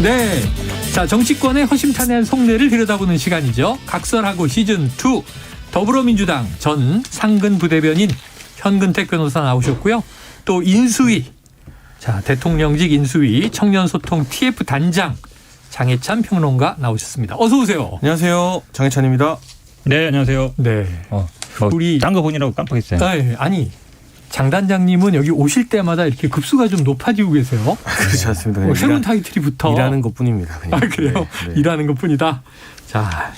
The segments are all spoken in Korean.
네. 자, 정치권의 허심탄회한 속내를 들여다보는 시간이죠. 각설하고 시즌2. 더불어민주당 전 상근 부대변인 현근택 변호사 나오셨고요. 또 인수위. 자, 대통령직 인수위 청년소통 TF 단장 장해찬 평론가 나오셨습니다. 어서 오세요. 안녕하세요. 장해찬입니다. 네, 안녕하세요. 네. 우리 딴 거 보느라고 깜빡했어요. 아니. 장 단장님은 여기 오실 때마다 이렇게 급수가 좀 높아지고 계세요. 그렇지 않습니다. 새로운 타이틀이 붙어. 일하는 것뿐입니다. 그냥. 그래요? 네. 일하는 것뿐이다. 자,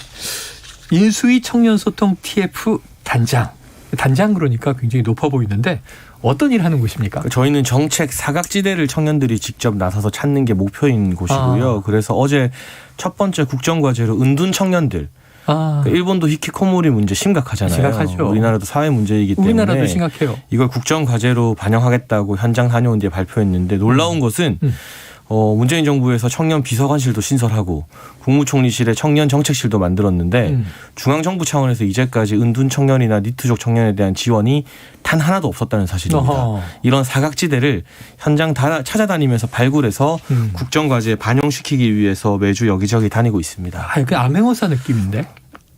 인수위 청년소통 TF 단장. 단장 그러니까 굉장히 높아 보이는데 어떤 일 하는 곳입니까? 저희는 정책 사각지대를 청년들이 직접 나서서 찾는 게 목표인 곳이고요. 그래서 어제 첫 번째 국정과제로 은둔 청년들. 그러니까 일본도 히키코모리 문제 심각하잖아요. 심각하죠. 우리나라도 사회 문제이기 때문에 우리나라도 심각해요. 이걸 국정과제로 반영하겠다고 현장 다녀온 뒤에 발표했는데 놀라운 것은 문재인 정부에서 청년 비서관실도 신설하고 국무총리실에 청년 정책실도 만들었는데 중앙정부 차원에서 이제까지 은둔 청년이나 니트족 청년에 대한 지원이 단 하나도 없었다는 사실입니다. 어허. 이런 사각지대를 현장 찾아다니면서 발굴해서 국정과제에 반영시키기 위해서 매주 여기저기 다니고 있습니다. 그 암행어사 느낌인데?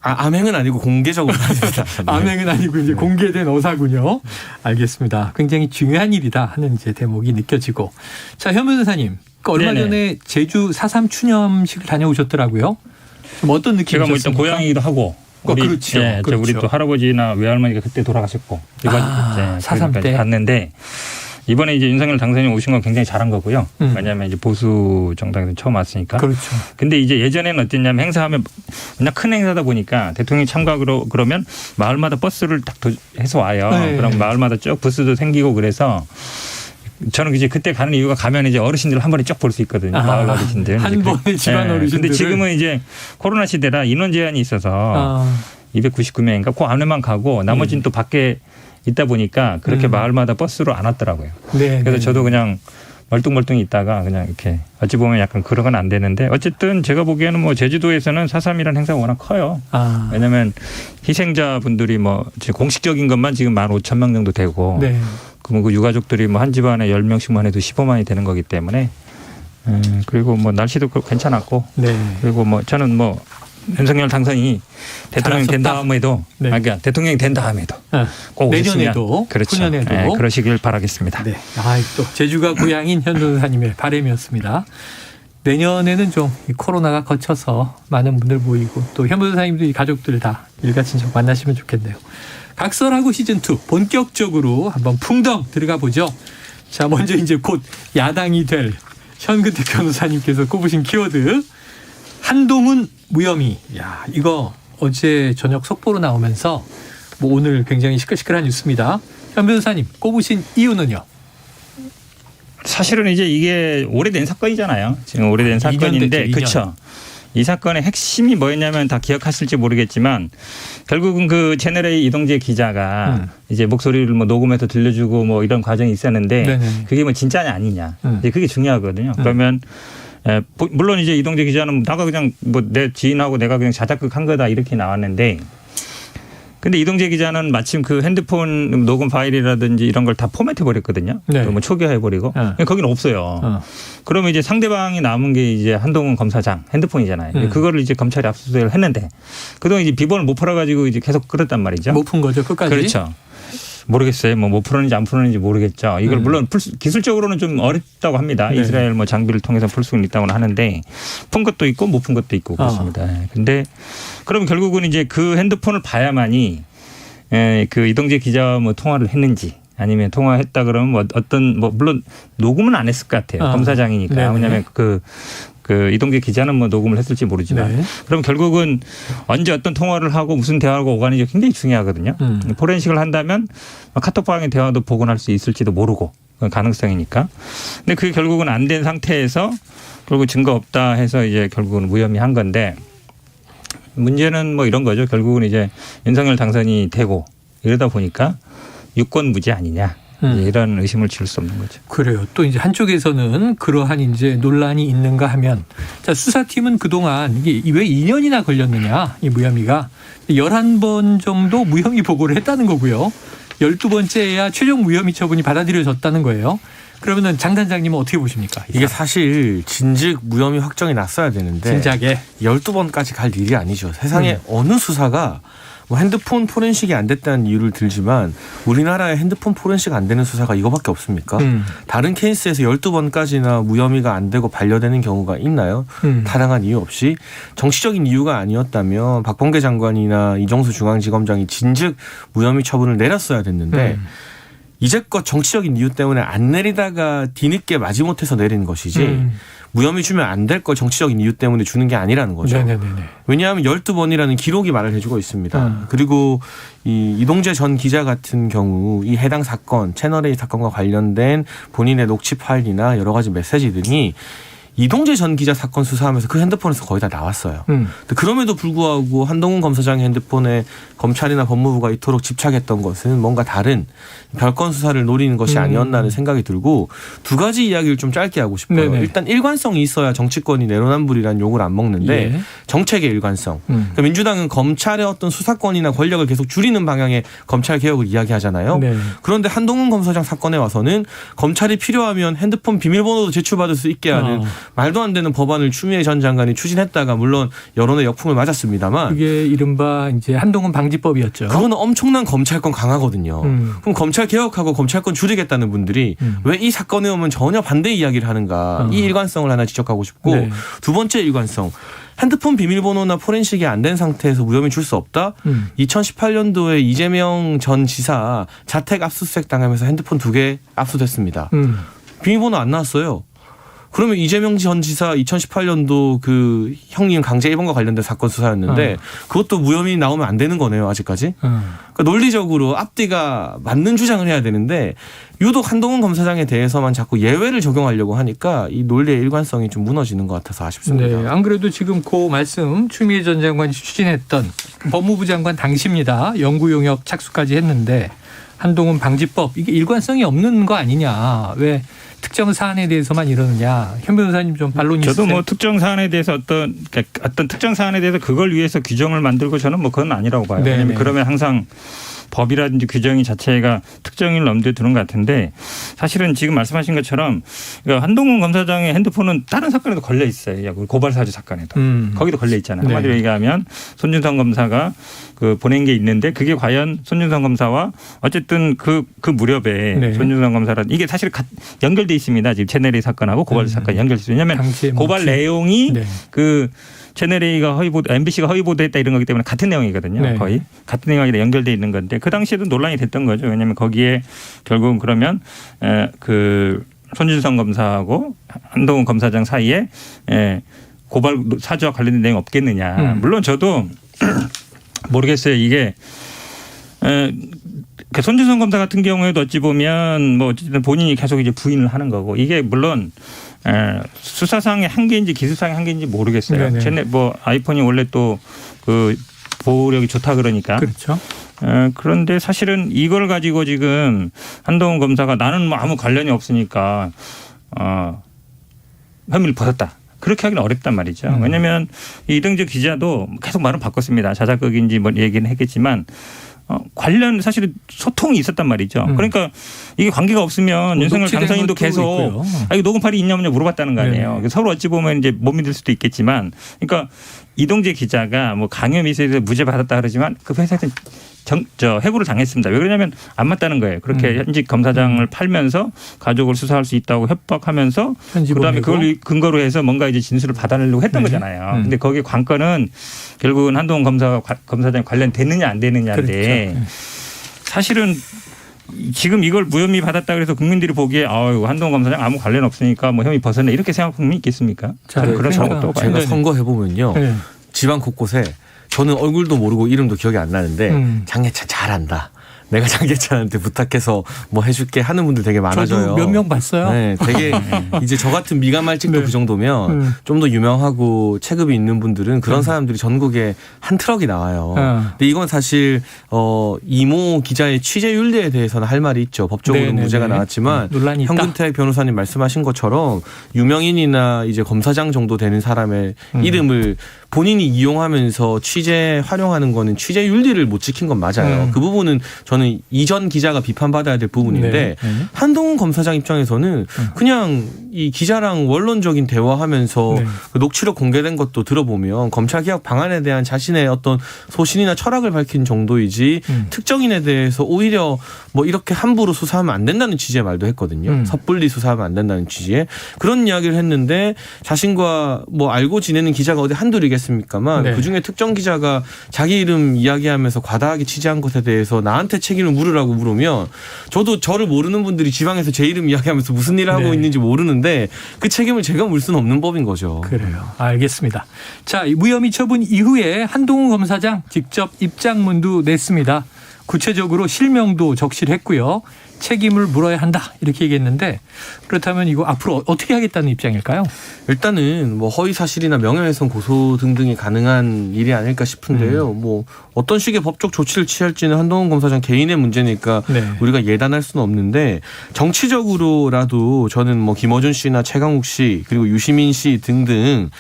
암행은 아니고 공개적으로 다닙니다. 암행은 아니고 이제 공개된 어사군요. 알겠습니다. 굉장히 중요한 일이다 하는 이제 대목이 느껴지고. 자, 현 변호사님. 얼마 네네. 전에 제주 4.3 추념식을 다녀오셨더라고요. 좀 어떤 느낌이셨습니까? 제가 뭐 일단 고향이기도 하고. 그렇죠. 예, 그렇죠. 우리 또 할아버지나 외할머니가 그때 돌아가셨고. 이번 4.3 때 갔는데 이번에 이제 윤석열 당선인 오신 건 굉장히 잘한 거고요. 왜냐하면 이제 보수 정당에서 처음 왔으니까. 그렇죠. 근데 이제 예전에는 어땠냐면 행사하면 그냥 큰 행사다 보니까 대통령이 참가하고 그러면 마을마다 버스를 딱 해서 와요. 네. 그럼 마을마다 쭉 부스도 생기고 그래서 저는 이제 그때 가는 이유가 가면 이제 어르신들 한 번에 쭉 볼 수 있거든요. 마을 어르신들. 한 번에 집안 어르신들. 근데 지금은 이제 코로나 시대라 인원 제한이 있어서 299명인가 그 안에만 가고 나머지는 또 밖에 있다 보니까 그렇게 마을마다 버스로 안 왔더라고요. 네, 그래서 저도 그냥 멀뚱멀뚱히 있다가 그냥 이렇게 어찌 보면 약간 그런 건 안 되는데 어쨌든 제가 보기에는 뭐 제주도에서는 4.3이라는 행사가 워낙 커요. 왜냐하면 희생자분들이 뭐 공식적인 것만 지금 15,000명 정도 되고 네. 그러면 그 유가족들이 뭐 한 집안에 10명씩만 해도 15만이 되는 거기 때문에 그리고 뭐 날씨도 괜찮았고 네. 그리고 뭐 저는 뭐 윤석열 당선이 대통령이 된 다음에도 네. 그러니까 대통령이 된 다음에도 꼭 내년에도 그렇죠. 후년에도 네, 그러시길 바라겠습니다. 네. 또 제주가 고향인 현 변호사님의 바람이었습니다. 내년에는 좀 이 코로나가 거쳐서 많은 분들 모이고 또 현 변호사님도 이 가족들 다 일가친척 만나시면 좋겠네요. 각설하고 시즌2 본격적으로 한번 풍덩 들어가 보죠. 자, 먼저 이제 곧 야당이 될 현근택 변호사님께서 꼽으신 키워드 한동훈 무혐의. 야, 이거 어제 저녁 속보로 나오면서 뭐 오늘 굉장히 시끌시끌한 뉴스입니다. 현 변호사님 꼽으신 이유는요? 사실은 이제 이게 오래된 사건이잖아요. 지금 오래된 사건인데 그렇죠. 이 사건의 핵심이 뭐였냐면 다 기억하실지 모르겠지만 결국은 그 채널A 이동재 기자가 이제 목소리를 뭐 녹음해서 들려주고 뭐 이런 과정이 있었는데 네네. 그게 뭐 진짜냐 아니냐. 이제 그게 중요하거든요. 그러면 물론 이제 이동재 기자는 나가 그냥 뭐 내 지인하고 내가 그냥 자작극 한 거다 이렇게 나왔는데 근데 이동재 기자는 마침 그 핸드폰 녹음 파일이라든지 이런 걸 다 포맷해 버렸거든요. 네. 뭐 초기화해 버리고 거기는 없어요. 그러면 이제 상대방이 남은 게 이제 한동훈 검사장 핸드폰이잖아요. 그거를 이제 검찰이 압수수색을 했는데 그동안 이제 비번을 못 풀어가지고 이제 계속 끌었단 말이죠. 못 푼 거죠 끝까지. 그렇죠. 모르겠어요. 뭐 풀었는지 안 풀었는지 모르겠죠. 이걸 물론 기술적으로는 좀 어렵다고 합니다. 네. 이스라엘 뭐 장비를 통해서 풀 수는 있다고는 하는데 푼 것도 있고 못 푼 것도 있고 그렇습니다. 근데 그러면 결국은 이제 그 핸드폰을 봐야만이 그 이동재 기자와 뭐 통화를 했는지 아니면 통화했다 그러면 뭐 어떤 뭐 물론 녹음은 안 했을 것 같아요. 검사장이니까. 네네. 왜냐하면 그 이동재 기자는 뭐 녹음을 했을지 모르지만 네. 그럼 결국은 언제 어떤 통화를 하고 무슨 대화가 오가는지 굉장히 중요하거든요. 포렌식을 한다면 카톡방의 대화도 복원할 수 있을지도 모르고 그건 가능성이니까. 근데 그게 결국은 안 된 상태에서 결국 증거 없다 해서 이제 결국은 무혐의한 건데 문제는 뭐 이런 거죠. 결국은 이제 윤석열 당선이 되고 이러다 보니까 유권무죄 아니냐. 이런 의심을 지울 수 없는 거죠. 그래요. 또 이제 한쪽에서는 그러한 이제 논란이 있는가 하면 자, 수사팀은 그동안 이게 왜 2년이나 걸렸느냐 이 무혐의가 11번 정도 무혐의 보고를 했다는 거고요. 12번째야 최종 무혐의 처분이 받아들여졌다는 거예요. 그러면은 장 단장님은 어떻게 보십니까? 이게 사실 진즉 무혐의 확정이 났어야 되는데 진작에 12번까지 갈 일이 아니죠. 세상에 어느 수사가 뭐 핸드폰 포렌식이 안 됐다는 이유를 들지만 우리나라에 핸드폰 포렌식 안 되는 수사가 이거밖에 없습니까? 다른 케이스에서 12번까지나 무혐의가 안 되고 반려되는 경우가 있나요? 타당한 이유 없이 정치적인 이유가 아니었다면 박범계 장관이나 이정수 중앙지검장이 진즉 무혐의 처분을 내렸어야 됐는데 이제껏 정치적인 이유 때문에 안 내리다가 뒤늦게 마지못해서 내린 것이지 무혐의 주면 안 될 걸 정치적인 이유 때문에 주는 게 아니라는 거죠. 네네네. 왜냐하면 12번이라는 기록이 말을 해주고 있습니다. 그리고 이 이동재 전 기자 같은 경우 이 해당 사건 채널A 사건과 관련된 본인의 녹취 파일이나 여러 가지 메시지 등이 이동재 전 기자 사건 수사하면서 그 핸드폰에서 거의 다 나왔어요. 그럼에도 불구하고 한동훈 검사장의 핸드폰에 검찰이나 법무부가 이토록 집착했던 것은 뭔가 다른 별건 수사를 노리는 것이 아니었나는 생각이 들고 두 가지 이야기를 좀 짧게 하고 싶어요. 네네. 일단 일관성이 있어야 정치권이 내로남불이라는 욕을 안 먹는데 예. 정책의 일관성. 그러니까 민주당은 검찰의 어떤 수사권이나 권력을 계속 줄이는 방향의 검찰 개혁을 이야기하잖아요. 네. 그런데 한동훈 검사장 사건에 와서는 검찰이 필요하면 핸드폰 비밀번호도 제출받을 수 있게 하는 말도 안 되는 법안을 추미애 전 장관이 추진했다가 물론 여론의 역풍을 맞았습니다만 그게 이른바 이제 한동훈 방지법이었죠. 그거는 엄청난 검찰권 강화거든요. 그럼 검찰 개혁하고 검찰권 줄이겠다는 분들이 왜 이 사건에 오면 전혀 반대 이야기를 하는가. 이 일관성을 하나 지적하고 싶고 네. 두 번째 일관성. 핸드폰 비밀번호나 포렌식이 안 된 상태에서 무혐의 줄 수 없다. 2018년도에 이재명 전 지사 자택 압수수색 당하면서 핸드폰 2개 압수됐습니다. 비밀번호 안 나왔어요. 그러면 이재명 전 지사 2018년도 그 형님 강제 입원과 관련된 사건 수사였는데 그것도 무혐의 나오면 안 되는 거네요, 아직까지. 그러니까 논리적으로 앞뒤가 맞는 주장을 해야 되는데 유독 한동훈 검사장에 대해서만 자꾸 예외를 적용하려고 하니까 이 논리의 일관성이 좀 무너지는 것 같아서 아쉽습니다. 네, 안 그래도 지금 그 말씀 추미애 전 장관이 추진했던 법무부 장관 당시입니다. 연구 용역 착수까지 했는데 한동훈 방지법 이게 일관성이 없는 거 아니냐. 왜 특정 사안에 대해서만 이러느냐. 현 변호사님 좀 반론이 있으세요? 저도 뭐 특정 사안에 대해서 어떤 특정 사안에 대해서 그걸 위해서 규정을 만들고 저는 뭐 그건 아니라고 봐요. 네네. 왜냐하면 그러면 항상 법이라든지 규정이 자체가 특정인을 넘겨 두는 것 같은데 사실은 지금 말씀하신 것처럼 한동훈 검사장의 핸드폰은 다른 사건에도 걸려 있어요. 고발사주 사건에도. 거기도 걸려 있잖아요. 네. 한마디로 얘기하면 손준성 검사가 그 보낸 게 있는데 그게 과연 손준성 검사와 어쨌든 그 무렵에 네. 손준성 검사라 이게 사실 연결돼 있습니다. 지금 채널A 사건하고 고발 사건이 연결돼 있어요. 왜냐하면 고발 내용이 네. 그 채널A가 허위보도, MBC가 허위보도했다 이런 거기 때문에 같은 내용이거든요. 네. 거의 같은 내용이 연결돼 있는 건데 그 당시에도 논란이 됐던 거죠. 왜냐하면 거기에 결국은 그러면 그 손준성 검사하고 한동훈 검사장 사이에 고발 사주와 관련된 내용이 없겠느냐. 물론 저도 모르겠어요. 이게 그 손준성 검사 같은 경우에도 어찌 보면 뭐 어쨌든 본인이 계속 이제 부인을 하는 거고 이게 물론 수사상의 한계인지 기술상의 한계인지 모르겠어요. 쟤네 뭐 아이폰이 원래 또 그 보호력이 좋다 그러니까. 그렇죠. 그런데 사실은 이걸 가지고 지금 한동훈 검사가 나는 뭐 아무 관련이 없으니까 혐의를 벗었다. 그렇게 하기는 어렵단 말이죠. 왜냐하면 이동재 기자도 계속 말은 바꿨습니다. 자작극인지 뭐 얘기는 했겠지만 관련 사실은 소통이 있었단 말이죠. 그러니까 이게 관계가 없으면 윤석열 당선인도 계속 이거 녹음 파일이 있냐 없냐 물어봤다는 거 아니에요. 네. 서로 어찌 보면 이제 못 믿을 수도 있겠지만 그러니까 이동재 기자가 뭐 강요 미수에서 무죄 받았다 그러지만 그 회사에서 해고를 당했습니다. 왜 그러냐면 안 맞다는 거예요. 그렇게 현직 검사장을 팔면서 가족을 수사할 수 있다고 협박하면서 그다음에 그걸 근거로 해서 뭔가 이제 진술을 받아내려고 했던 거잖아요. 근데 거기에 관건은 결국은 한동훈 검사장이 관련됐느냐 안 되느냐인데 그렇죠. 사실은 지금 이걸 무혐의 받았다 그래서 국민들이 보기에 한동훈 검사장 아무 관련 없으니까 뭐 혐의 벗었네 이렇게 생각하는 국민이 있겠습니까? 저는 그런 그러니까 제가 선거해 보면요. 네. 지방 곳곳에 저는 얼굴도 모르고 이름도 기억이 안 나는데 장예찬 잘한다. 내가 장예찬한테 부탁해서 뭐 해줄게 하는 분들 되게 많아져요. 저도 몇 명 봤어요. 네, 되게 이제 저 같은 미감알직도 네. 그 정도면 좀 더 유명하고 체급이 있는 분들은 그런 사람들이 전국에 한 트럭이 나와요. 근데 이건 사실 이모 기자의 취재 윤리에 대해서는 할 말이 있죠. 법적으로는 네네네. 무죄가 나왔지만 논란이 있다. 현근택 변호사님 말씀하신 것처럼 유명인이나 이제 검사장 정도 되는 사람의 이름을 본인이 이용하면서 취재 활용하는 거는 취재 윤리를 못 지킨 건 맞아요. 그 부분은 저는 이전 기자가 비판받아야 될 부분인데 한동훈 검사장 입장에서는 그냥 이 기자랑 원론적인 대화하면서 그 녹취록 공개된 것도 들어보면 검찰 개혁 방안에 대한 자신의 어떤 소신이나 철학을 밝힌 정도이지 특정인에 대해서 오히려 뭐 이렇게 함부로 수사하면 안 된다는 취지의 말도 했거든요. 섣불리 수사하면 안 된다는 취지에 그런 이야기를 했는데 자신과 뭐 알고 지내는 기자가 어디 한둘이겠습니까만 그중에 특정 기자가 자기 이름 이야기하면서 과다하게 취재한 것에 대해서 나한테 책임을 물으라고 물으면 저도 저를 모르는 분들이 지방에서 제 이름 이야기하면서 무슨 일을 하고 있는지 모르는데 그 책임을 제가 물 수는 없는 법인 거죠. 그래요. 알겠습니다. 자, 무혐의 처분 이후에 한동훈 검사장 직접 입장문도 냈습니다. 구체적으로 실명도 적시를 했고요. 책임을 물어야 한다 이렇게 얘기했는데 그렇다면 이거 앞으로 어떻게 하겠다는 입장일까요? 일단은 뭐 허위 사실이나 명예훼손 고소 등등이 가능한 일이 아닐까 싶은데요. 뭐 어떤 식의 법적 조치를 취할지는 한동훈 검사장 개인의 문제니까 우리가 예단할 수는 없는데 정치적으로라도 저는 뭐 김어준 씨나 최강욱 씨 그리고 유시민 씨 등등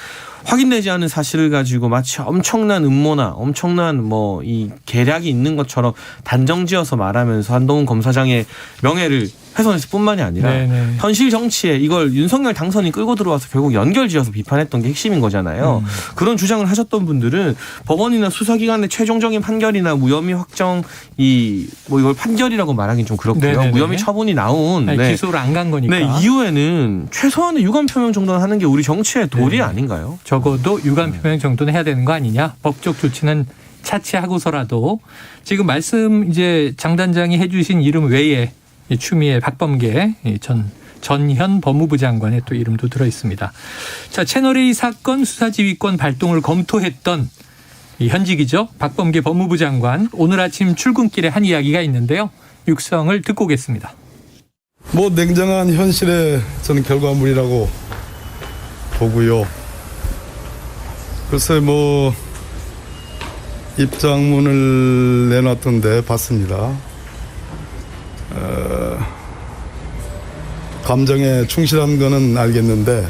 확인되지 않은 사실을 가지고 마치 엄청난 음모나 엄청난 뭐 이 계략이 있는 것처럼 단정지어서 말하면서 한동훈 검사장의 명예를 훼손했을 뿐만이 아니라 현실 정치에 이걸 윤석열 당선이 끌고 들어와서 결국 연결지어서 비판했던 게 핵심인 거잖아요. 그런 주장을 하셨던 분들은 법원이나 수사기관의 최종적인 판결이나 무혐의 확정 뭐 이걸 판결이라고 말하기는 좀 그렇고요. 무혐의 처분이 나온 기소를 안 간 거니까. 이후에는 최소한의 유감 표명 정도는 하는 게 우리 정치의 도리 아닌가요? 적어도 유감 표명 정도는 해야 되는 거 아니냐. 법적 조치는 차치하고서라도 지금 말씀 이제 장 단장이 해주신 이름 외에 추미애 박범계 전현 법무부 장관의 또 이름도 들어 있습니다. 자, 채널A 사건 수사지휘권 발동을 검토했던 이 현직이죠. 박범계 법무부 장관 오늘 아침 출근길에 한 이야기가 있는데요. 육성을 듣고 오겠습니다. 뭐 냉정한 현실의 저는 결과물이라고 보고요. 글쎄 뭐 입장문을 내놨던데 봤습니다. 감정에 충실한 거는 알겠는데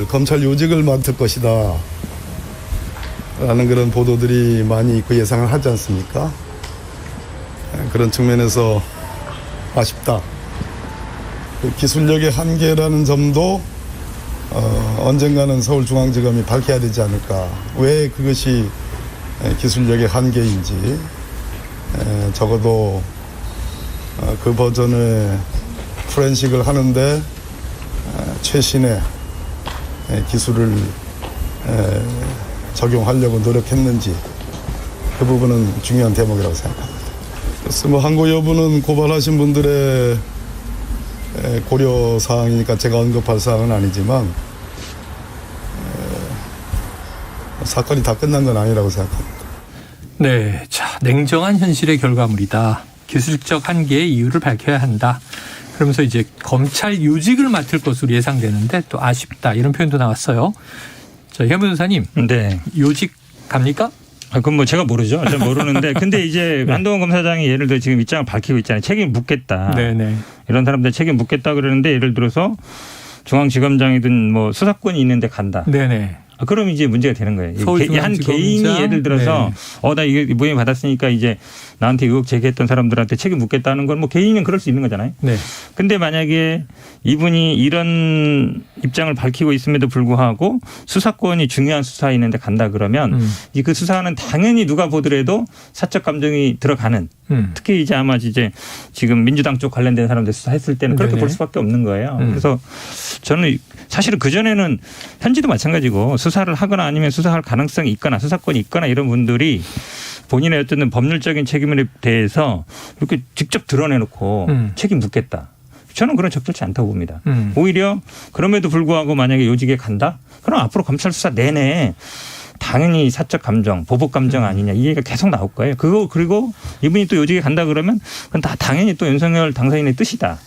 검찰 요직을 맡을 것이다 라는 그런 보도들이 많이 있고 예상을 하지 않습니까? 그런 측면에서 아쉽다. 그 기술력의 한계라는 점도 언젠가는 서울중앙지검이 밝혀야 되지 않을까. 왜 그것이 기술력의 한계인지 적어도 그 버전의 포렌식을 하는데 최신의 기술을 적용하려고 노력했는지 그 부분은 중요한 대목이라고 생각합니다. 그래서 뭐 항고 여부는 고발하신 분들의 고려 사항이니까 제가 언급할 사항은 아니지만 사건이 다 끝난 건 아니라고 생각합니다. 네, 자, 냉정한 현실의 결과물이다. 기술적 한계의 이유를 밝혀야 한다. 그러면서 이제 검찰 요직을 맡을 것으로 예상되는데 또 아쉽다 이런 표현도 나왔어요. 자, 현 변호사님, 요직 갑니까? 그건 뭐 제가 모르죠. 전 모르는데. 근데 이제 한동훈 검사장이 예를 들어 지금 입장을 밝히고 있잖아요. 책임 묻겠다. 이런 사람들 책임 묻겠다 그러는데 예를 들어서 중앙지검장이든 뭐 수사권이 있는데 간다. 그럼 이제 문제가 되는 거예요. 한 개인이 예를 들어서 나 이게 무혐의 받았으니까 이제 나한테 의혹 제기했던 사람들한테 책임 묻겠다는 건 뭐 개인은 그럴 수 있는 거잖아요. 근데 만약에 이분이 이런 입장을 밝히고 있음에도 불구하고 수사권이 중요한 수사에 있는데 간다 그러면 그 수사는 당연히 누가 보더라도 사적 감정이 들어가는 특히 이제 아마 이제 지금 민주당 쪽 관련된 사람들 수사했을 때는 그렇게 볼 수밖에 없는 거예요. 그래서 저는 사실은 그전에는 현지도 마찬가지고 수사를 하거나 아니면 수사할 가능성이 있거나 수사권이 있거나 이런 분들이 본인의 어떤 법률적인 책임에 대해서 이렇게 직접 드러내놓고 책임 묻겠다. 저는 그런 적절치 않다고 봅니다. 오히려 그럼에도 불구하고 만약에 요직에 간다? 그럼 앞으로 검찰 수사 내내 당연히 사적 감정, 보복 감정 아니냐 이 얘기가 계속 나올 거예요. 그리고 이분이 또 요직에 간다 그러면 그건 다 당연히 또 윤석열 당선인의 뜻이다.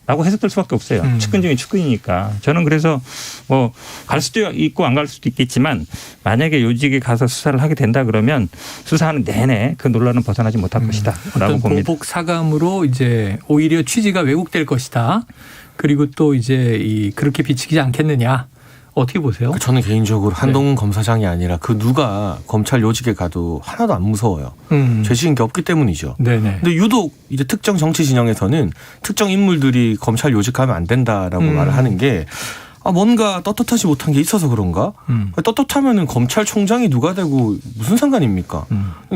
라고 해석될 수밖에 없어요. 측근 중에 측근이니까. 저는 그래서 뭐 갈 수도 있고 안 갈 수도 있겠지만 만약에 요직에 가서 수사를 하게 된다 그러면 수사하는 내내 그 논란은 벗어나지 못할 것이다. 라고 봅니다. 보복 사감으로 이제 오히려 취지가 왜곡될 것이다. 그리고 또 이제 그렇게 비치지 않겠느냐. 어떻게 보세요? 저는 개인적으로 한동훈 검사장이 아니라 그 누가 검찰 요직에 가도 하나도 안 무서워요. 죄지은 게 없기 때문이죠. 네네. 근데 유독 이제 특정 정치 진영에서는 특정 인물들이 검찰 요직하면 안 된다라고 말을 하는 게 뭔가 떳떳하지 못한 게 있어서 그런가? 떳떳하면은 검찰총장이 누가 되고 무슨 상관입니까?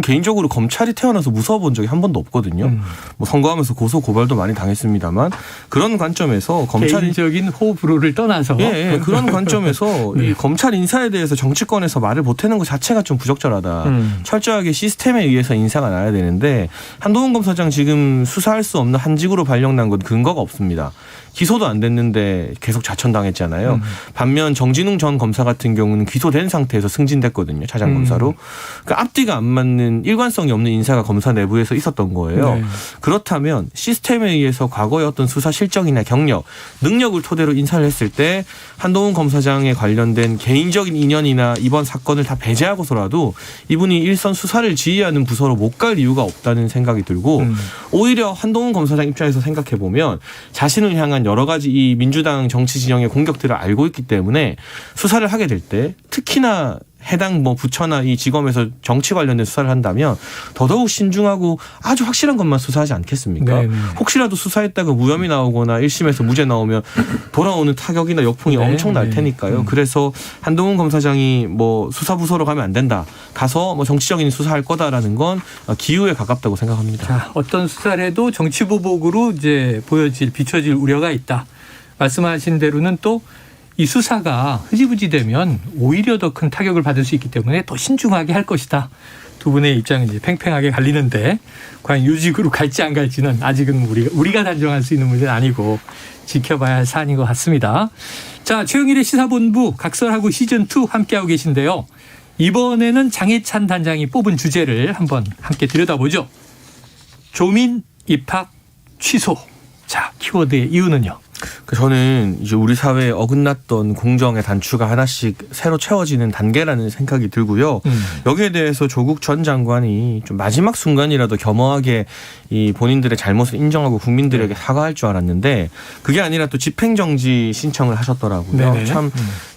개인적으로 검찰이 태어나서 무서워본 적이 한 번도 없거든요. 뭐 선거하면서 고소 고발도 많이 당했습니다만 그런 관점에서 검찰이 개인적인 호불호를 떠나서 그런 관점에서 네. 이 검찰 인사에 대해서 정치권에서 말을 보태는 것 자체가 좀 부적절하다. 철저하게 시스템에 의해서 인사가 나야 되는데 한동훈 검사장 지금 수사할 수 없는 한직으로 발령난 건 근거가 없습니다. 기소도 안 됐는데 계속 자천당했잖아요. 반면 정진웅 전 검사 같은 경우는 기소된 상태에서 승진됐거든요. 차장검사로. 그러니까 앞뒤가 안 맞는 일관성이 없는 인사가 검사 내부에서 있었던 거예요. 네. 그렇다면 시스템에 의해서 과거의 어떤 수사 실적이나 경력, 능력을 토대로 인사를 했을 때 한동훈 검사장에 관련된 개인적인 인연이나 이번 사건을 다 배제하고서라도 이분이 일선 수사를 지휘하는 부서로 못 갈 이유가 없다는 생각이 들고 오히려 한동훈 검사장 입장에서 생각해 보면 자신을 향한 여러 가지 이 민주당 정치 진영의 공격들을 알고 있기 때문에 수사를 하게 될 때 특히나 해당 뭐 부처나 이 지검에서 정치 관련된 수사를 한다면 더더욱 신중하고 아주 확실한 것만 수사하지 않겠습니까? 네네. 혹시라도 수사했다가 무혐의 나오거나 1심에서 무죄 나오면 돌아오는 타격이나 역풍이 네. 엄청날 테니까요. 그래서 한동훈 검사장이 뭐 수사부서로 가면 안 된다. 가서 뭐 정치적인 수사할 거다라는 건 기우에 가깝다고 생각합니다. 자, 어떤 수사를 해도 정치 보복으로 이제 비춰질 우려가 있다. 말씀하신 대로는 또 이 수사가 흐지부지 되면 오히려 더 큰 타격을 받을 수 있기 때문에 더 신중하게 할 것이다. 두 분의 입장은 이제 팽팽하게 갈리는데 과연 요직으로 갈지 안 갈지는 아직은 우리가 단정할 수 있는 문제는 아니고 지켜봐야 할 사안인 것 같습니다. 자, 최영일의 시사본부 각설하고 시즌2 함께하고 계신데요. 이번에는 장해찬 단장이 뽑은 주제를 한번 함께 들여다보죠. 조민 입학 취소. 자, 키워드의 이유는요? 저는 이제 우리 사회에 어긋났던 공정의 단추가 하나씩 새로 채워지는 단계라는 생각이 들고요. 여기에 대해서 조국 전 장관이 좀 마지막 순간이라도 겸허하게 이 본인들의 잘못을 인정하고 국민들에게 사과할 줄 알았는데 그게 아니라 또 집행정지 신청을 하셨더라고요. 네네. 참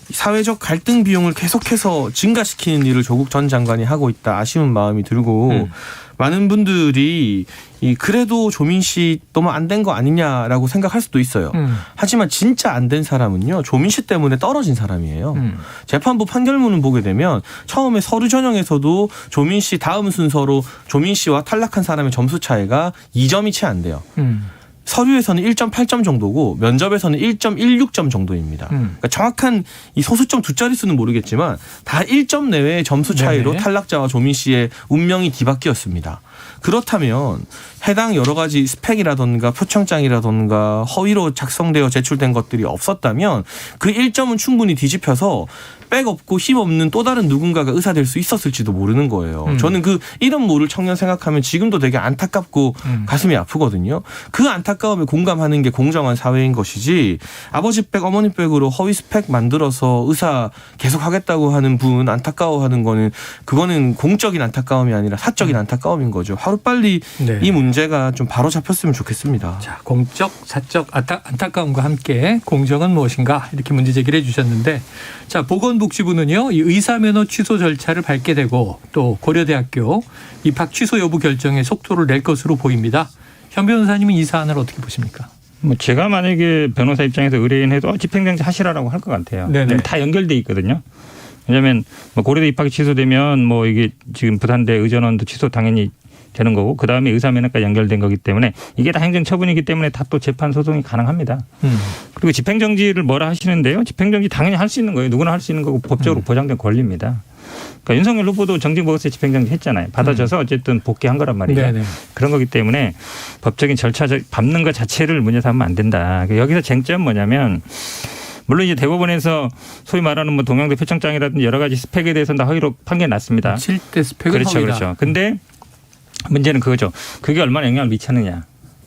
사회적 갈등 비용을 계속해서 증가시키는 일을 조국 전 장관이 하고 있다 아쉬운 마음이 들고 많은 분들이 그래도 조민 씨 너무 안 된 거 아니냐라고 생각할 수도 있어요. 하지만 진짜 안 된 사람은요. 조민 씨 때문에 떨어진 사람이에요. 재판부 판결문을 보게 되면 처음에 서류 전형에서도 조민 씨 다음 순서로 조민 씨와 탈락한 사람의 점수 차이가 2점이 채 안 돼요. 서류에서는 1.8점 정도고 면접에서는 1.16점 정도입니다. 그러니까 정확한 이 소수점 두 자릿수는 모르겠지만 다 1점 내외의 점수 차이로 네네. 탈락자와 조민 씨의 운명이 뒤바뀌었습니다. 그렇다면 해당 여러 가지 스펙이라든가 표창장이라든가 허위로 작성되어 제출된 것들이 없었다면 그 1점은 충분히 뒤집혀서 백 없고 힘 없는 또 다른 누군가가 의사될 수 있었을지도 모르는 거예요. 저는 그 이름 모를 청년 생각하면 지금도 되게 안타깝고 가슴이 아프거든요. 그 안타까움에 공감하는 게 공정한 사회인 것이지 아버지 백 어머니 백으로 허위 스펙 만들어서 의사 계속 하겠다고 하는 분 안타까워하는 거는 그거는 공적인 안타까움이 아니라 사적인 안타까움인 거죠. 하루빨리 네. 이 문제가 좀 바로 잡혔으면 좋겠습니다. 자, 공적, 사적 안타까움과 함께 공정은 무엇인가 이렇게 문제 제기를 해주셨는데 자, 보건복지부는요. 이 의사면허 취소 절차를 밟게 되고 또 고려대학교 입학 취소 여부 결정에 속도를 낼 것으로 보입니다. 현 변호사님은 이 사안을 어떻게 보십니까? 뭐 제가 만약에 변호사 입장에서 의뢰인해도 집행정지 하시라라고 할 것 같아요. 네네. 다 연결돼 있거든요. 왜냐하면 뭐 고려대 입학이 취소되면 뭐 이게 지금 부산대 의전원도 취소 당연히 되는 거고 그 다음에 의사면허까지 연결된 거기 때문에 이게 다 행정처분이기 때문에 다 또 재판 소송이 가능합니다. 그리고 집행정지를 뭐라 하시는데요. 집행정지 당연히 할 수 있는 거예요. 누구나 할 수 있는 거고 법적으로 보장된 권리입니다. 그러니까 윤석열 후보도 정직보고서에 집행정지 했잖아요. 받아줘서 어쨌든 복귀한 거란 말이죠. 네네. 그런 거기 때문에 법적인 절차 밟는 것 자체를 문제 삼으면 안 된다. 여기서 쟁점은 뭐냐면 물론 이제 대법원에서 소위 말하는 뭐 동양대 표창장이라든지 여러 가지 스펙에 대해서는 다 허위로 판결 났습니다. 7대 스펙은 그렇죠, 허위다. 그렇죠. 근데 문제는 그거죠. 그게 얼마나 영향을 미쳤느냐.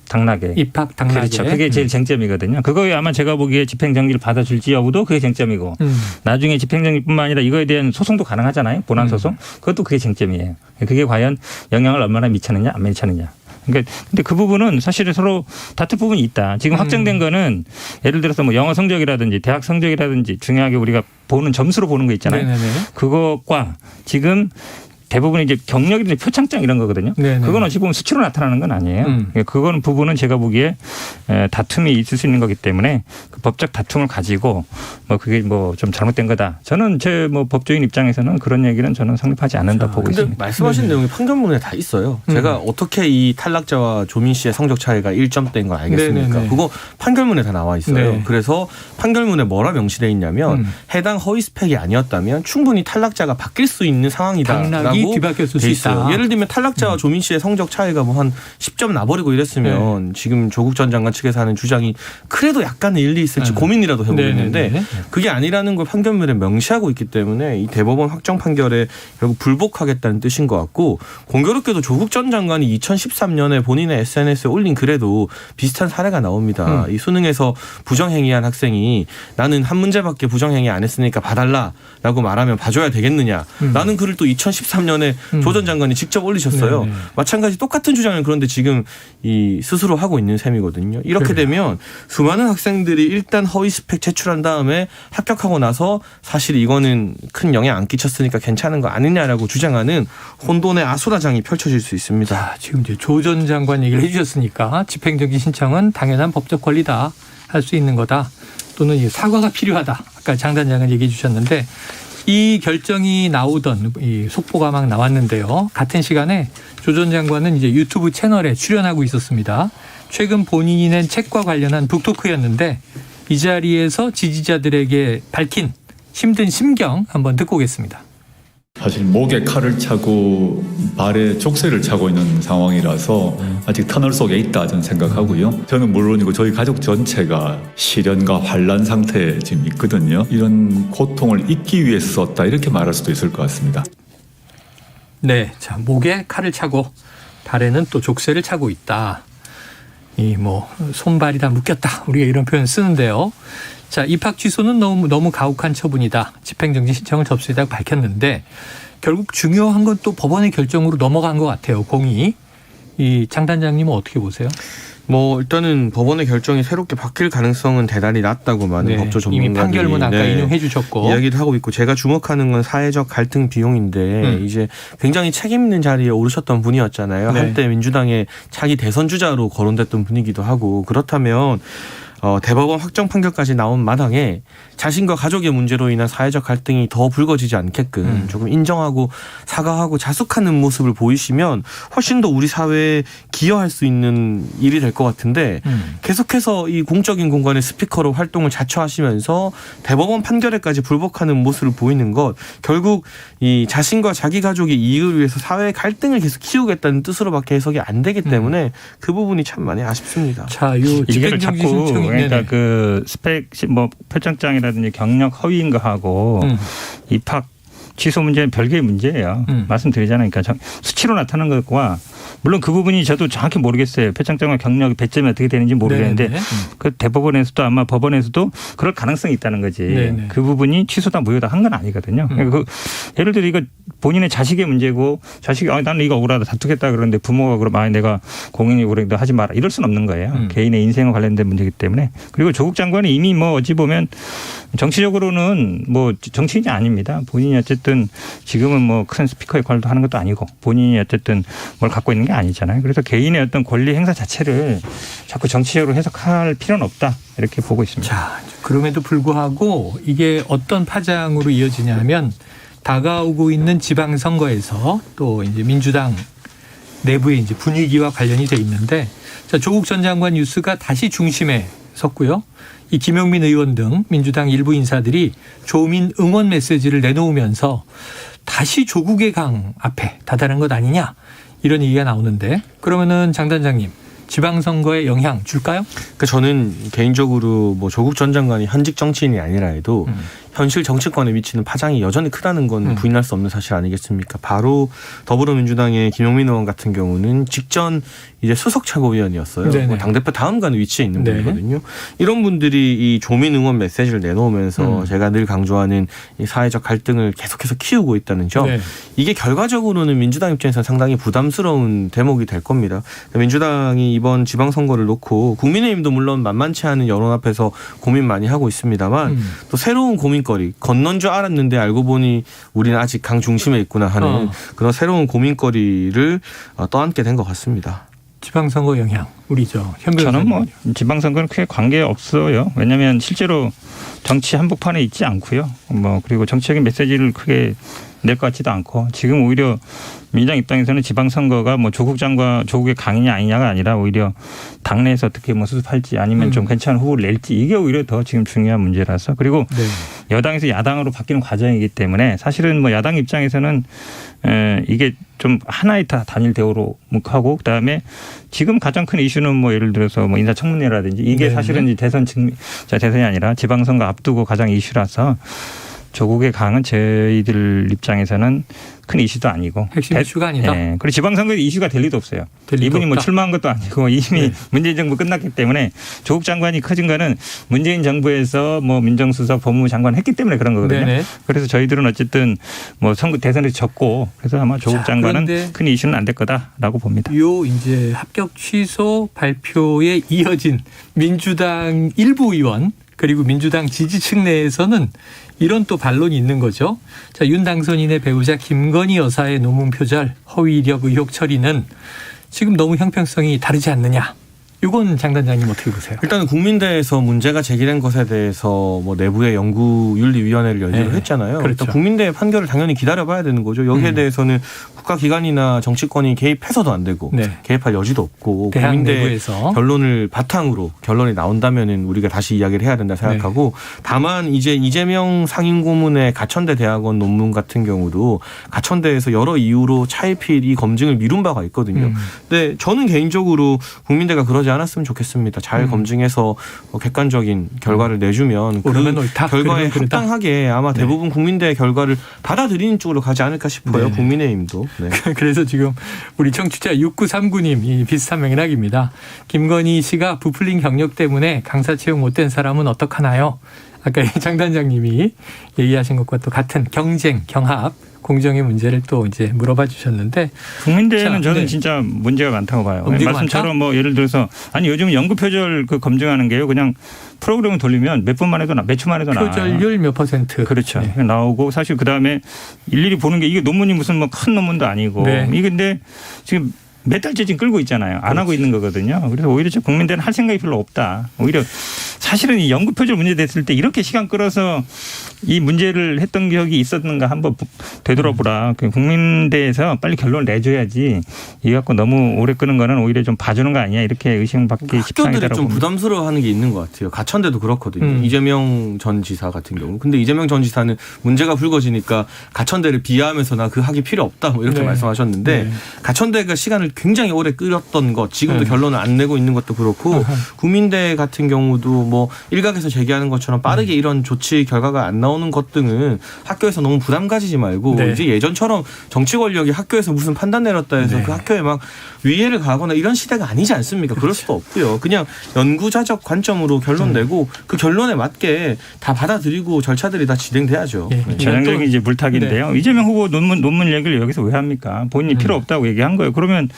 당락에. 입학 당락에. 그렇죠. 그게 제일 쟁점이거든요. 그거에 아마 제가 보기에 집행정지를 받아줄지 여부도 그게 쟁점이고 나중에 집행정지뿐만 아니라 이거에 대한 소송도 가능하잖아요. 본안소송. 그것도 그게 쟁점이에요. 그게 과연 영향을 얼마나 미쳤느냐 안 미쳤느냐. 그러니까 근데 그 부분은 사실은 서로 다툴 부분이 있다. 지금 확정된 거는 예를 들어서 뭐 영어 성적이라든지 대학 성적이라든지 중요하게 우리가 보는 점수로 보는 거 있잖아요. 네네네. 그것과 지금 대부분 이제 경력이든지 표창장 이런 거거든요. 네네. 그건 어찌 보면 수치로 나타나는 건 아니에요. 그거는 부분은 제가 보기에 다툼이 있을 수 있는 거기 때문에 그 법적 다툼을 가지고 뭐 그게 뭐 좀 잘못된 거다. 저는 제 뭐 법조인 입장에서는 그런 얘기는 저는 성립하지 않는다 보고 근데 있습니다. 말씀하신 내용이 판결문에 다 있어요. 제가 어떻게 이 탈락자와 조민 씨의 성적 차이가 1점대인 걸 알겠습니까? 네네네. 그거 판결문에 다 나와 있어요. 네. 그래서 판결문에 뭐라 명시되어 있냐면 해당 허위 스펙이 아니었다면 충분히 탈락자가 바뀔 수 있는 상황이다라고 당락이 뒤바뀌었을 수 돼 있어요. 있다. 예를 들면 탈락자와 조민 씨의 성적 차이가 뭐 한 10점 나버리고 이랬으면 지금 조국 전 장관 측에서 하는 주장이 그래도 약간의 일리 있을지 고민이라도 해보겠는데 네네네. 그게 아니라는 걸 판결문에 명시하고 있기 때문에 이 대법원 확정 판결에 결국 불복하겠다는 뜻인 것 같고 공교롭게도 조국 전 장관이 2013년에 본인의 SNS에 올린 글에도 비슷한 사례가 나옵니다. 이 수능에서 부정행위한 학생이 나는 한 문제밖에 부정행위 안 했으니까 봐달라라고 말하면 봐줘야 되겠느냐. 라는 글을 또 2013년에 조 전 장관이 직접 올리셨어요. 네네. 마찬가지 똑같은 주장을 그런데 지금 이 스스로 하고 있는 셈이거든요. 이렇게 그래요. 되면 수많은 학생들이 일단 허위 스펙 제출한 다음에 합격하고 나서 사실 이거는 큰 영향 안 끼쳤으니까 괜찮은 거 아니냐라고 주장하는 혼돈의 아수라장이 펼쳐질 수 있습니다. 자, 지금 이제 조 전 장관 얘기를 해주셨으니까 집행정지 신청은 당연한 법적 권리다. 할 수 있는 거다. 또는 이 사과가 필요하다. 아까 장 단장은 얘기해 주셨는데 이 결정이 나오던 이 속보가 막 나왔는데요. 같은 시간에 조 전 장관은 이제 유튜브 채널에 출연하고 있었습니다. 최근 본인이 낸 책과 관련한 북토크였는데 이 자리에서 지지자들에게 밝힌 힘든 심경 한번 듣고 오겠습니다. 사실 목에 칼을 차고 발에 족쇄를 차고 있는 상황이라서 아직 터널 속에 있다 저는 생각하고요. 저는 물론이고 저희 가족 전체가 시련과 환란 상태에 지금 있거든요. 이런 고통을 잊기 위해서 썼다 이렇게 말할 수도 있을 것 같습니다. 네, 자 목에 칼을 차고 발에는 또 족쇄를 차고 있다. 이 뭐 손발이 다 묶였다. 우리가 이런 표현 쓰는데요. 자, 입학 취소는 너무 가혹한 처분이다. 집행정지 신청을 접수했다고 밝혔는데 결국 중요한 건 또 법원의 결정으로 넘어간 것 같아요. 공이. 이 장 단장님은 어떻게 보세요? 뭐 일단은 법원의 결정이 새롭게 바뀔 가능성은 대단히 낮다고 많은 법조 전문가들이 이미 판결문 아까 인용해 주셨고. 이야기를 하고 있고 제가 주목하는 건 사회적 갈등 비용인데 이제 굉장히 책임 있는 자리에 오르셨던 분이었잖아요. 네. 한때 민주당의 차기 대선 주자로 거론됐던 분이기도 하고 그렇다면 대법원 확정 판결까지 나온 마당에 자신과 가족의 문제로 인한 사회적 갈등이 더 불거지지 않게끔 조금 인정하고 사과하고 자숙하는 모습을 보이시면 훨씬 더 우리 사회에 기여할 수 있는 일이 될 것 같은데 계속해서 이 공적인 공간의 스피커로 활동을 자처하시면서 대법원 판결에까지 불복하는 모습을 보이는 것 결국 이 자신과 자기 가족의 이익을 위해서 사회의 갈등을 계속 키우겠다는 뜻으로밖에 해석이 안 되기 때문에 그 부분이 참 많이 아쉽습니다. 자, 요 이거를 집행정지 자꾸 신청이 그러니까 네네. 그 스펙 뭐 표창장이라든지 경력 허위인 거하고 입학 취소 문제는 별개의 문제예요. 말씀드리잖아요. 그러니까 수치로 나타난 것과 물론 그 부분이 저도 정확히 모르겠어요. 표창장과 경력이 배점이 어떻게 되는지 모르겠는데 네네. 그 대법원에서도 아마 법원에서도 그럴 가능성이 있다는 거지. 네네. 그 부분이 취소다 무효다 한 건 아니거든요. 그러니까 그 예를 들어 이거 본인의 자식의 문제고 자식이 나는 이거 억울하다 다투겠다 그러는데 부모가 그러면 내가 공인이 억울해도 하지 마라 이럴 수는 없는 거예요. 개인의 인생과 관련된 문제이기 때문에. 그리고 조국 장관이 이미 뭐 어찌 보면 정치적으로는 뭐 정치인이 아닙니다. 본인이 어쨌든 지금은 뭐 큰 스피커 역할도 하는 것도 아니고 본인이 어쨌든 뭘 갖고 있는 게 아니잖아요. 그래서 개인의 어떤 권리 행사 자체를 자꾸 정치적으로 해석할 필요는 없다 이렇게 보고 있습니다. 자, 그럼에도 불구하고 이게 어떤 파장으로 이어지냐면 다가오고 있는 지방선거에서 또 이제 민주당 내부의 이제 분위기와 관련이 돼 있는데 자, 조국 전 장관 뉴스가 다시 중심에 섰고요. 이 김용민 의원 등 민주당 일부 인사들이 조민 응원 메시지를 내놓으면서 다시 조국의 강 앞에 다다른 것 아니냐 이런 얘기가 나오는데 그러면은 장 단장님 지방선거에 영향 줄까요? 그러니까 저는 개인적으로 뭐 조국 전 장관이 현직 정치인이 아니라 해도 현실 정치권에 미치는 파장이 여전히 크다는 건 부인할 수 없는 사실 아니겠습니까? 바로 더불어민주당의 김용민 의원 같은 경우는 직전 이제 수석 최고위원이었어요. 뭐 당대표 다음 가는 위치에 있는 분이거든요. 이런 분들이 이 조민 응원 메시지를 내놓으면서 제가 늘 강조하는 이 사회적 갈등을 계속해서 키우고 있다는 점. 이게 결과적으로는 민주당 입장에서 상당히 부담스러운 대목이 될 겁니다. 민주당이 이번 지방선거를 놓고 국민의힘도 물론 만만치 않은 여론 앞에서 고민 많이 하고 있습니다만 또 새로운 고민거리 건넌 줄 알았는데 알고 보니 우리는 아직 강 중심에 있구나 하는 그런 새로운 고민거리를 떠안게 된 것 같습니다. 지방선거 영향 우리 저는 뭐 지방선거는 크게 관계 없어요. 왜냐하면 실제로 정치 한복판에 있지 않고요. 뭐 그리고 정치적인 메시지를 크게 낼 것 같지도 않고 지금 오히려 민주당 입장에서는 지방선거가 뭐 조국의 강이냐 아니냐가 아니라 오히려 당내에서 어떻게 뭐 수습할지 아니면 좀 괜찮은 후보를 낼지 이게 오히려 더 지금 중요한 문제라서 그리고 여당에서 야당으로 바뀌는 과정이기 때문에 사실은 뭐 야당 입장에서는 이게 좀 하나의 단일 대우로 묵하고 그다음에 지금 가장 큰 이슈는 뭐 예를 들어서 뭐 인사청문회라든지 이게 사실은 이제 대선이 아니라 지방선거 앞두고 가장 이슈라서 조국의 강은 저희들 입장에서는 큰 이슈도 아니고 핵심 이슈가 아니다. 네. 그리고 지방선거에 이슈가 될 리도 없어요. 이분이 뭐 출마한 것도 아니고 이미 문재인 정부 끝났기 때문에 조국 장관이 커진 거는 문재인 정부에서 뭐 민정수석 법무부 장관 했기 때문에 그런 거거든요. 그래서 저희들은 어쨌든 뭐 선거 대선에서 졌고 그래서 아마 조국 장관은 큰 이슈는 안 될 거다라고 봅니다. 요 이제 합격 취소 발표에 이어진 민주당 일부 의원 그리고 민주당 지지층 내에서는 이런 또 반론이 있는 거죠. 자, 윤 당선인의 배우자 김건희 여사의 노문 표절, 허위 이력 의혹 처리는 지금 너무 형평성이 다르지 않느냐. 이건 장 단장님 어떻게 보세요? 일단은 국민대에서 문제가 제기된 것에 대해서 뭐 내부의 연구윤리위원회를 열기로 했잖아요. 그렇죠. 일단 국민대의 판결을 당연히 기다려봐야 되는 거죠. 여기에 대해서는 국가기관이나 정치권이 개입해서도 안 되고 개입할 여지도 없고 국민대 내부에서. 결론을 바탕으로 결론이 나온다면은 우리가 다시 이야기를 해야 된다 생각하고 다만 이제 이재명 상임고문의 가천대 대학원 논문 같은 경우도 가천대에서 여러 이유로 차일피일 검증을 미룬 바가 있거든요. 근데 저는 개인적으로 국민대가 그러지 않았으면 좋겠습니다. 잘 검증해서 객관적인 결과를 내주면 그 결과에 합당하게 아마 대부분 국민대의 결과를 받아들이는 쪽으로 가지 않을까 싶어요. 국민의힘도. 그래서 지금 우리 청취자 6939님 비슷한 맥락입니다. 김건희 씨가 부풀린 경력 때문에 강사 채용 못된 사람은 어떡하나요? 아까 장 단장님이 얘기하신 것과 또 같은 경쟁, 경합. 공정의 문제를 또 이제 물어봐 주셨는데 국민대는 저는 진짜 문제가 많다고 봐요. 말씀처럼 뭐 예를 들어서 아니 요즘 연구 표절 그 검증하는 게요. 그냥 프로그램을 돌리면 몇 분만 해도 몇 초만 해도 나와요. 표절률 몇 %. 그렇죠. 나오고 사실 그다음에 일일이 보는 게 이게 논문이 무슨 뭐 큰 논문도 아니고 이게 근데 지금 몇 달째 지금 끌고 있잖아요. 안 하고 있는 거거든요. 그래서 오히려 국민대는 할 생각이 별로 없다. 오히려 사실은 이 연구 표절 문제 됐을 때 이렇게 시간 끌어서 이 문제를 했던 기억이 있었는가 한번 되돌아보라. 국민대에서 빨리 결론을 내줘야지. 이 갖고 너무 오래 끄는 거는 오히려 좀 봐주는 거 아니야. 이렇게 의심받기 십상이다라고 학교들이 좀 부담스러워하는 게 있는 것 같아요. 가천대도 그렇거든요. 이재명 전 지사 같은 경우. 근데 이재명 전 지사는 문제가 불거지니까 가천대를 비하하면서 나 그 학이 필요 없다 뭐 이렇게 말씀하셨는데 가천대가 시간을 굉장히 오래 끌었던 것 지금도 결론을 안 내고 있는 것도 그렇고 국민대 같은 경우도 뭐 일각에서 제기하는 것처럼 빠르게 이런 조치 결과가 안 나오는 것 등은 학교에서 너무 부담 가지지 말고 이제 예전처럼 정치 권력이 학교에서 무슨 판단 내렸다 해서 그 학교에 막 위해를 가거나 이런 시대가 아니지 않습니까? 그럴 수도 없고요. 그냥 연구자적 관점으로 결론 내고 그 결론에 맞게 다 받아들이고 절차들이 다 진행돼야죠. 전형적인 이제 물타기인데요. 이재명 후보 논문 얘기를 여기서 왜 합니까? 본인이 필요 없다고 얘기한 거예요. 그러면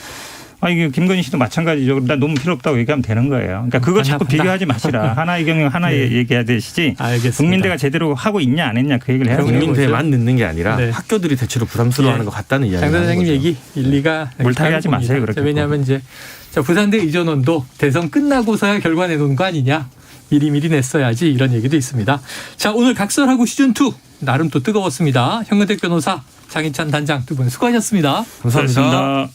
이게 김건희 씨도 마찬가지죠. 나 논문 필요 없다고 얘기하면 되는 거예요. 그러니까 그거 자꾸 비교하지 마시라. 하나의 경영 하나의 얘기해야 되시지. 국민대가 제대로 하고 있냐 안 했냐 그 얘기를 해야 돼요. 국민대만 넣는 게 아니라 학교들이 대체로 부담스러워하는 것 같다는 이야기가 장 단장님 얘기 일리가 물타기 하지 마세요. 그렇게. 왜냐하면 이제 부산대 이전원도 대선 끝나고서야 결과 내놓은 거 아니냐. 미리미리 냈어야지 이런 얘기도 있습니다. 자, 오늘 각설하고 시즌2 나름 또 뜨거웠습니다. 현근택 변호사, 장인찬 단장 두 분 수고하셨습니다. 감사합니다.